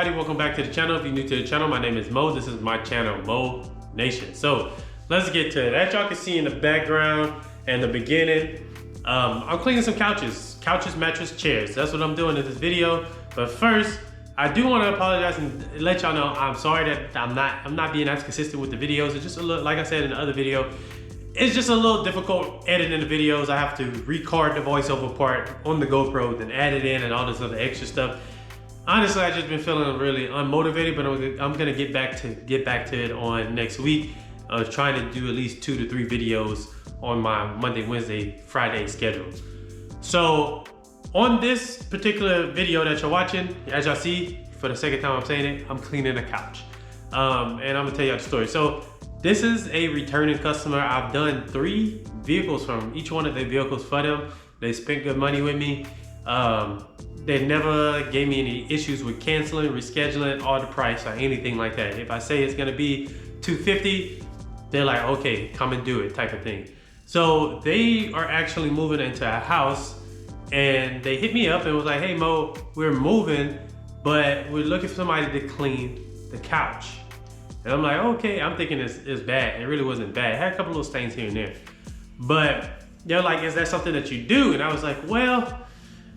everybody, welcome back to the channel. If you're new to the channel, my name is Mo. This is my channel, Mo Nation. So let's get to it. As y'all can see in the background and the beginning, I'm cleaning some couches, mattress, chairs. That's what I'm doing in this video. But first, I do want to apologize and let y'all know I'm sorry that I'm not being as consistent with the videos. It's just a little, like I said in the other video, it's just a little difficult editing the videos. I have to record the voiceover part on the GoPro, then add it in and all this other extra stuff. Honestly, I've just been feeling really unmotivated, but I'm gonna get back to it on next week. I was trying to do at least 2 to 3 videos on my Monday, Wednesday, Friday schedule. So on this particular video that you're watching, as y'all see, for the second time I'm saying it, I'm cleaning a couch. And I'm gonna tell y'all the story. So this is a returning customer. I've done 3 vehicles from each one of their vehicles for them. They spent good money with me. They never gave me any issues with canceling, rescheduling, or the price or anything like that. If I say it's gonna be $250, they're like, okay, come and do it type of thing. So they are actually moving into a house and they hit me up and was like, hey Mo, we're moving, but we're looking for somebody to clean the couch. And I'm like, okay, I'm thinking it's bad. It really wasn't bad. It had a couple little stains here and there. But they're like, is that something that you do? And I was like, well,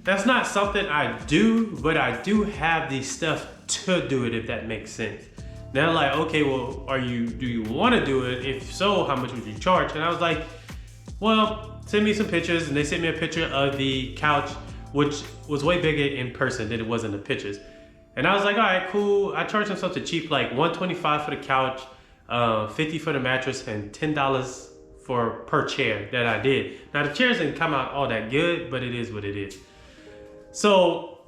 that's not something I do, but I do have the stuff to do it, if that makes sense. They're like, okay, well, do you want to do it? If so, how much would you charge? And I was like, well, send me some pictures. And they sent me a picture of the couch, which was way bigger in person than it was in the pictures. And I was like, all right, cool. I charged them something cheap, like $125 for the couch, $50 for the mattress, and $10 per chair that I did. Now the chairs didn't come out all that good, but it is what it is. So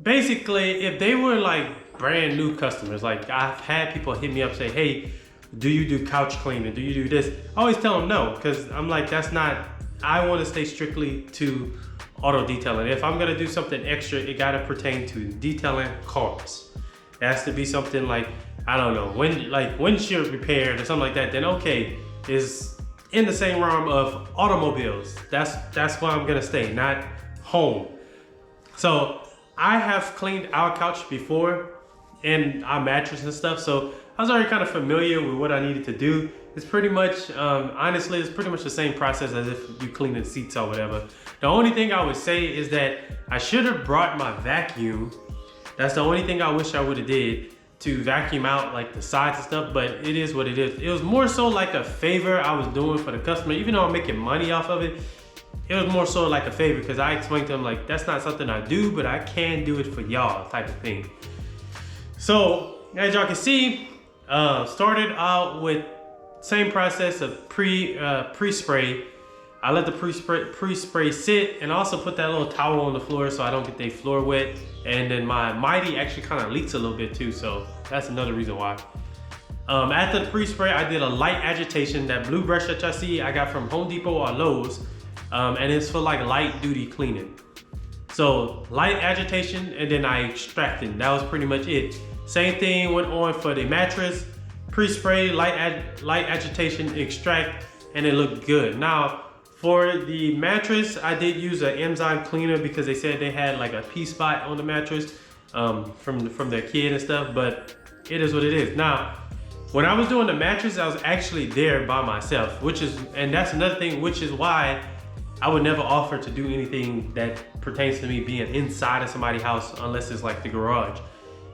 basically, if they were like brand new customers, like I've had people hit me up say, hey, do you do couch cleaning? Do you do this? I always tell them no, because I'm like, that's not, I want to stay strictly to auto detailing. If I'm gonna do something extra, it gotta pertain to detailing cars. It has to be something like, I don't know, windshield repaired or something like that, then okay, is in the same realm of automobiles. That's where I'm gonna stay, not home. So I have cleaned our couch before and our mattress and stuff, so I was already kind of familiar with what I needed to do. It's pretty much, honestly, it's pretty much the same process as if you clean the seats or whatever. The only thing I would say is that I should have brought my vacuum. That's the only thing I wish I would have did, to vacuum out like the sides and stuff, but it is what it is. It was more so like a favor I was doing for the customer. Even though I'm making money off of it, it was more so like a favor, because I explained to them like, that's not something I do, but I can do it for y'all type of thing. So as y'all can see, started out with same process of pre-spray. I let the pre-spray sit, and also put that little towel on the floor so I don't get the floor wet. And then my Mighty actually kind of leaks a little bit too, so that's another reason why. After the pre-spray, I did a light agitation. That blue brush that y'all see, I got from Home Depot or Lowe's, and it's for like light duty cleaning. So light agitation, and then I extracted. That was pretty much it. Same thing went on for the mattress. Pre-spray, light agitation, extract, and it looked good. Now, for the mattress, I did use an enzyme cleaner because they said they had like a pee spot on the mattress from their kid and stuff, but it is what it is. Now, when I was doing the mattress, I was actually there by myself, and that's another thing, which is why I would never offer to do anything that pertains to me being inside of somebody's house unless it's like the garage.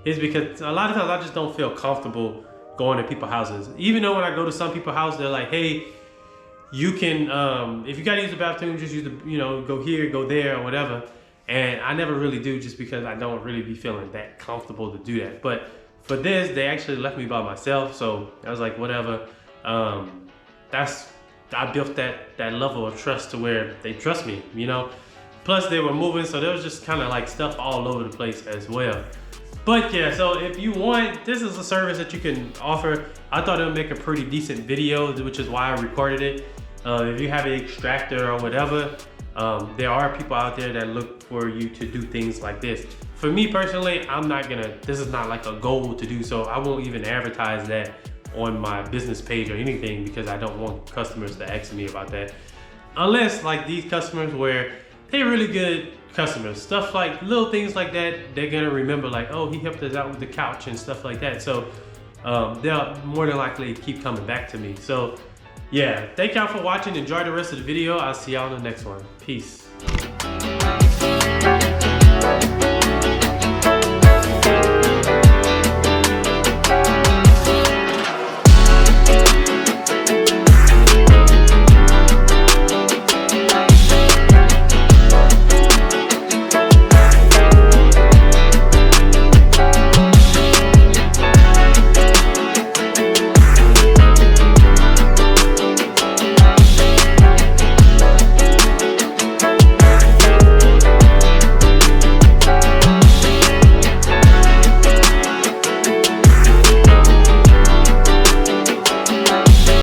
Is because a lot of times I just don't feel comfortable going to people's houses. Even though when I go to some people's house, they're like, hey, you can, if you gotta use the bathroom, just use the, go here, go there, or whatever. And I never really do, just because I don't really be feeling that comfortable to do that. But for this, they actually left me by myself, so I was like, whatever. I built that level of trust to where they trust me, Plus they were moving, so there was just kind of like stuff all over the place as well. But yeah, so if you want, this is a service that you can offer. I thought it would make a pretty decent video, which is why I recorded it. If you have an extractor or whatever, there are people out there that look for you to do things like this. For me personally, this is not like a goal to do, so I won't even advertise that on my business page or anything, because I don't want customers to ask me about that. Unless like these customers where they're really good customers. Stuff like little things like that, they're gonna remember like, oh, he helped us out with the couch and stuff like that. So they'll more than likely keep coming back to me. So yeah, thank y'all for watching. Enjoy the rest of the video. I'll see y'all in the next one. Peace.